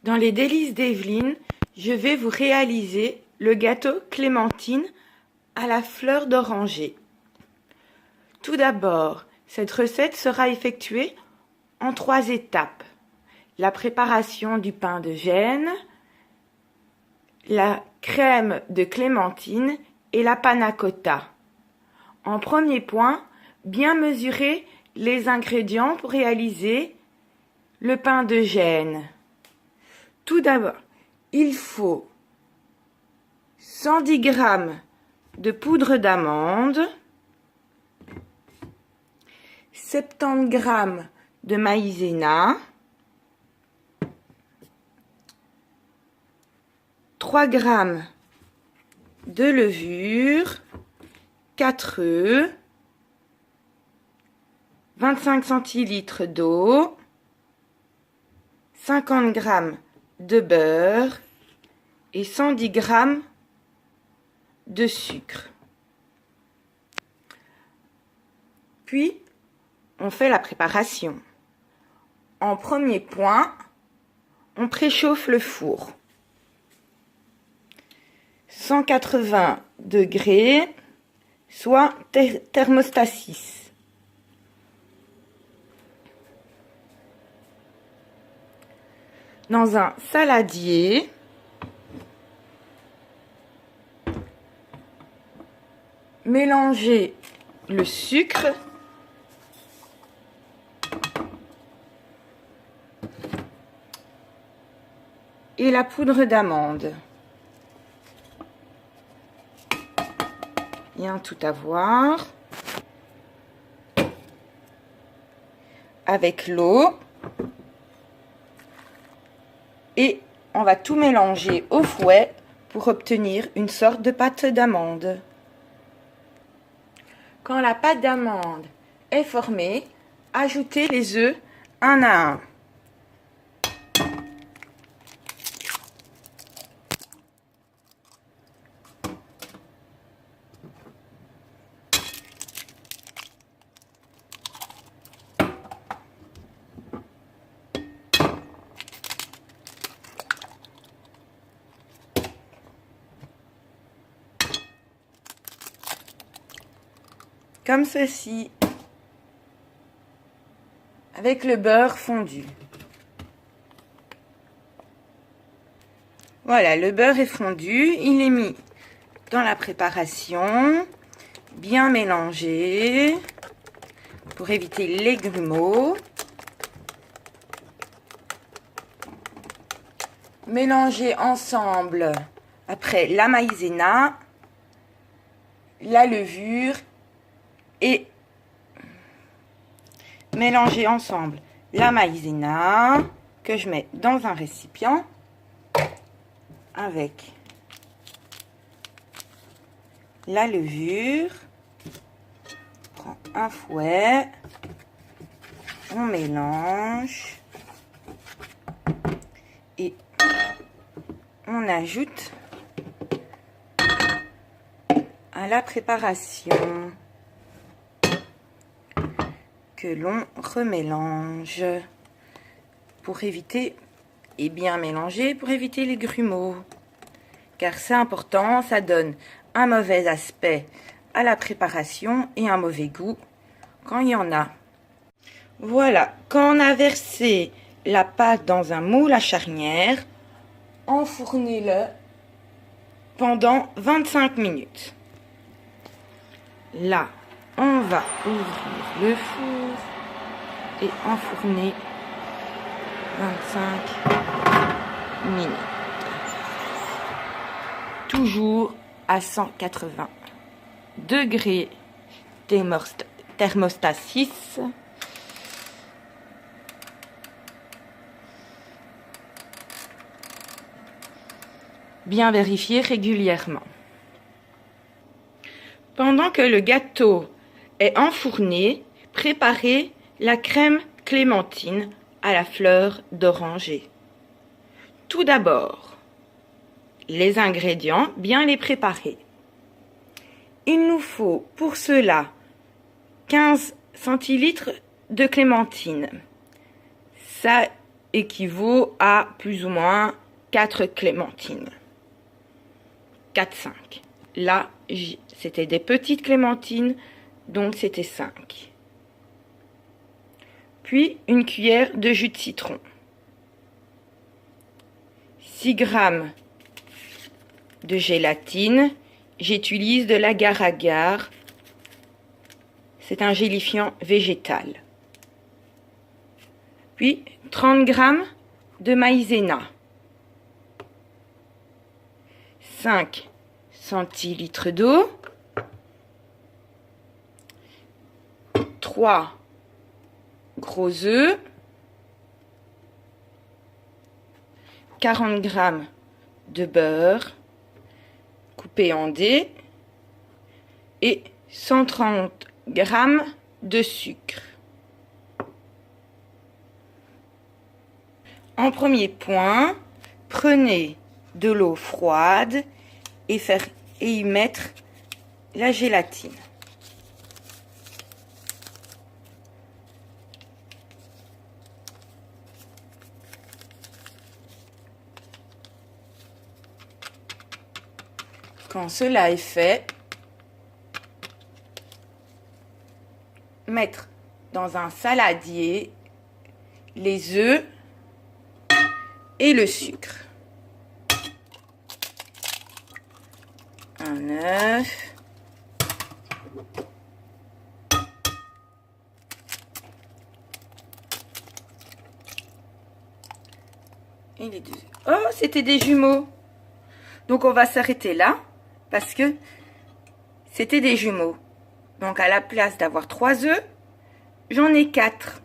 Dans les délices d'Evelyne, je vais vous réaliser le gâteau clémentine à la fleur d'oranger. Tout d'abord, cette recette sera effectuée en 3 étapes. La préparation du pain de gêne, la crème de clémentine et la panna cotta. En premier point, bien mesurer les ingrédients pour réaliser le pain de gêne. Tout d'abord, il faut 110 g de poudre d'amande, 70 g de maïzena, 3 g de levure, 4 œufs, 25 centilitres d'eau, 50 g de beurre et 110 g de sucre. Puis, on fait la préparation. En premier point, on préchauffe le four. 180 degrés, soit thermostat 6. Dans un saladier, mélangez le sucre et la poudre d'amande. Bien tout avoir. Avec l'eau. Et on va tout mélanger au fouet pour obtenir une sorte de pâte d'amande. Quand la pâte d'amande est formée, ajoutez les œufs un à un. Comme ceci, avec le beurre fondu. Voilà, le beurre est fondu, il est mis dans la préparation, bien mélangé pour éviter les grumeaux. Mélangez ensemble après la maïzena, la levure et mélanger ensemble la maïzena que je mets dans un récipient avec la levure. On prend un fouet, on mélange et on ajoute à la préparation que l'on remélange pour éviter et bien mélanger pour éviter les grumeaux, car c'est important, ça donne un mauvais aspect à la préparation et un mauvais goût quand il y en a. Voilà, quand on a versé la pâte dans un moule à charnière, enfournez-le pendant 25 minutes. Là, on va ouvrir le four et enfourner 25 minutes. Toujours à 180 degrés, thermostat 6. Bien vérifier régulièrement. Pendant que le gâteau est enfourné, préparez la crème clémentine à la fleur d'oranger. Tout d'abord, les ingrédients, bien les préparer. Il nous faut pour cela 15 centilitres de clémentine. Ça équivaut à plus ou moins 4 clémentines. 4-5. Là, c'était des petites clémentines, donc c'était 5. Puis, une cuillère de jus de citron. 6 g de gélatine. J'utilise de l'agar-agar. C'est un gélifiant végétal. Puis, 30 g de maïzena. 5 centilitres d'eau. 3 gros œufs. 40 g de beurre coupé en dés et 130 g de sucre. En premier point, prenez de l'eau froide et y mettre la gélatine. Quand cela est fait, mettre dans un saladier les œufs et le sucre. Un œuf. Et les deux. Oh, c'était des jumeaux. Donc on va s'arrêter là. Parce que c'était des jumeaux. Donc à la place d'avoir 3 œufs, j'en ai 4.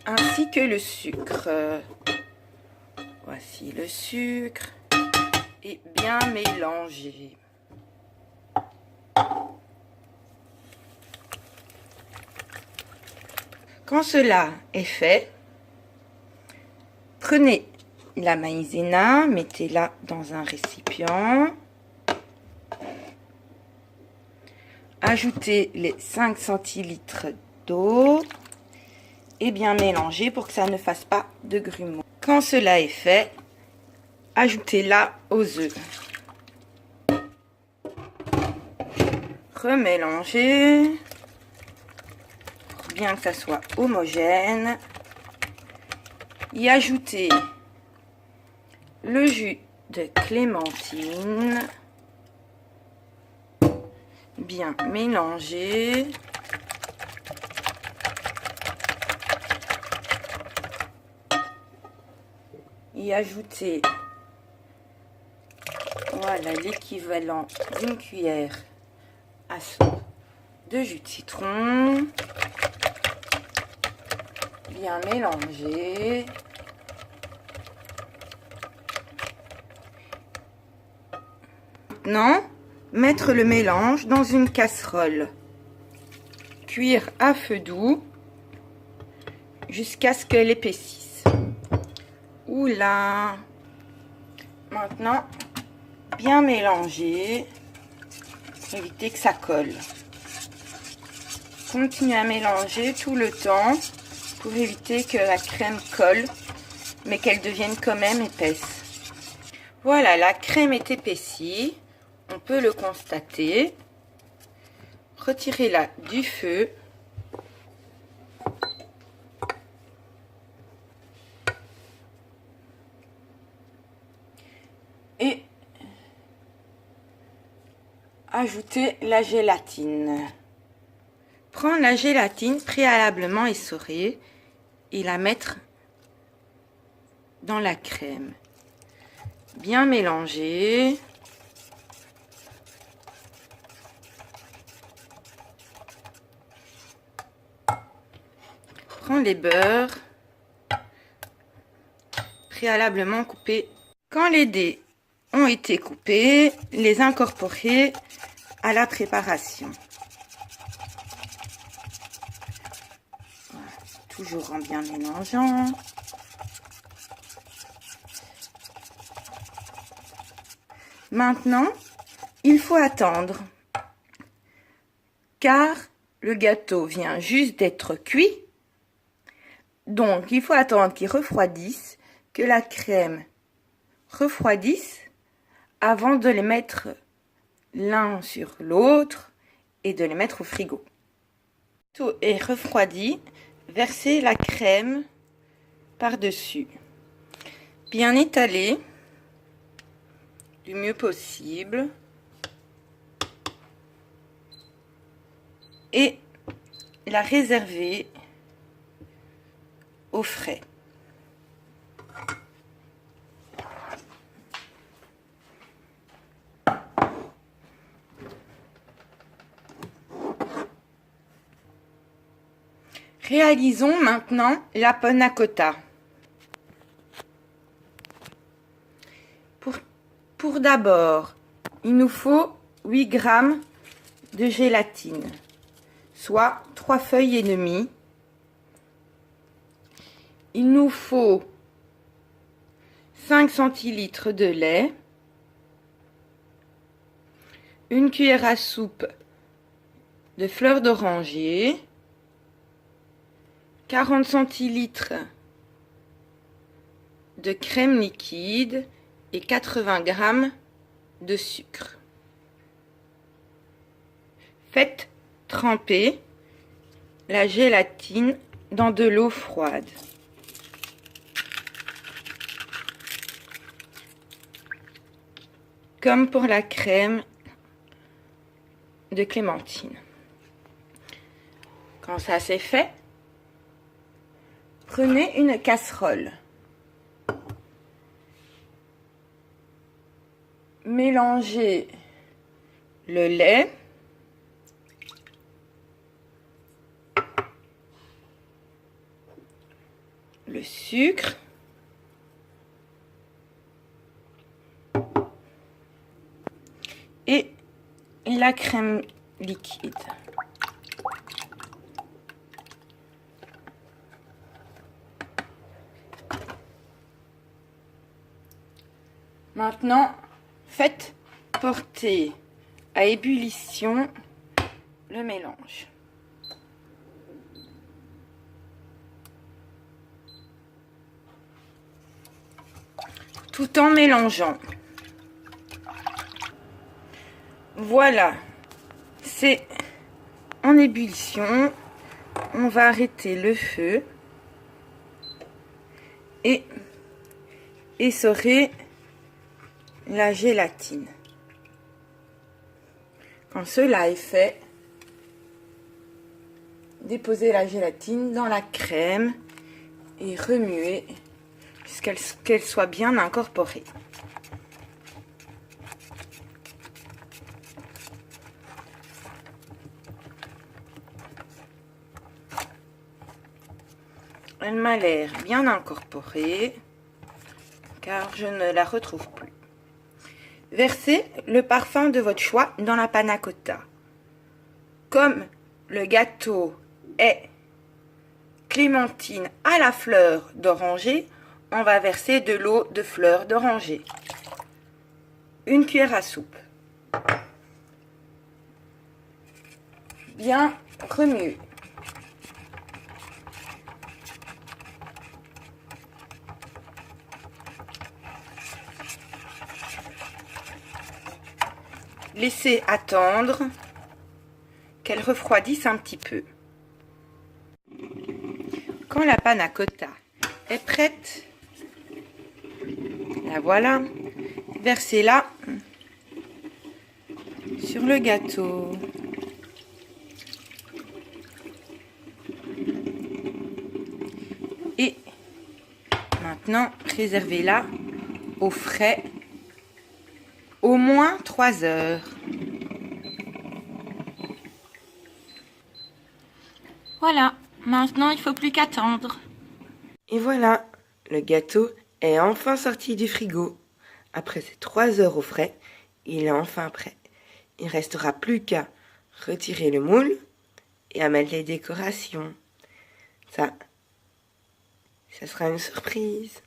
Ainsi que le sucre. Voici le sucre. Et bien mélanger. Quand cela est fait, prenez la maïzena, mettez-la dans un récipient. Ajoutez les 5 centilitres d'eau et bien mélanger pour que ça ne fasse pas de grumeaux. Quand cela est fait, ajoutez-la aux œufs. Remélangez pour bien que ça soit homogène. Y ajoutez le jus de clémentine, bien mélanger. Y ajouter, voilà, l'équivalent d'une cuillère à soupe de jus de citron. Bien mélanger. Maintenant, mettre le mélange dans une casserole. Cuire à feu doux jusqu'à ce qu'elle épaississe. Oula! Maintenant, bien mélanger pour éviter que ça colle. Continuez à mélanger tout le temps pour éviter que la crème colle, mais qu'elle devienne quand même épaisse. Voilà, la crème est épaissie. On peut le constater. Retirez-la du feu. Et ajoutez la gélatine. Prendre la gélatine préalablement essorée et la mettre dans la crème. Bien mélanger. Prends les beurres préalablement coupés. Quand les dés ont été coupés, les incorporer à la préparation. Voilà, toujours en bien mélangeant. Maintenant, il faut attendre, car le gâteau vient juste d'être cuit. Donc, il faut attendre qu'il refroidisse, que la crème refroidisse avant de les mettre l'un sur l'autre et de les mettre au frigo. Tout est refroidi, versez la crème par-dessus. Bien étaler du mieux possible. Et la réserver au frais. Réalisons maintenant la panna cotta. Pour d'abord, il nous faut 8 g de gélatine, soit 3 feuilles et demie. Il nous faut 5 centilitres de lait, une cuillère à soupe de fleurs d'oranger, 40 centilitres de crème liquide et 80 g de sucre. Faites tremper la gélatine dans de l'eau froide. Comme pour la crème de clémentine. Quand ça c'est fait, prenez une casserole. Mélangez le lait, le sucre et la crème liquide. Maintenant, faites porter à ébullition le mélange. Tout en mélangeant. Voilà, c'est en ébullition. On va arrêter le feu et essorer la gélatine. Quand cela est fait, déposez la gélatine dans la crème et remuez jusqu'à ce qu'elle soit bien incorporée. Elle m'a l'air bien incorporée car je ne la retrouve plus. Versez le parfum de votre choix dans la panna cotta. Comme le gâteau est clémentine à la fleur d'oranger, on va verser de l'eau de fleur d'oranger. Une cuillère à soupe. Bien remuer. Laissez attendre qu'elle refroidisse un petit peu. Quand la panna cotta est prête, la voilà, versez-la sur le gâteau. Et maintenant, réservez-la au frais au moins 3 heures. Voilà, maintenant il ne faut plus qu'attendre. Et voilà, le gâteau est enfin sorti du frigo. Après ces 3 heures au frais, il est enfin prêt. Il ne restera plus qu'à retirer le moule et à mettre les décorations. Ça sera une surprise.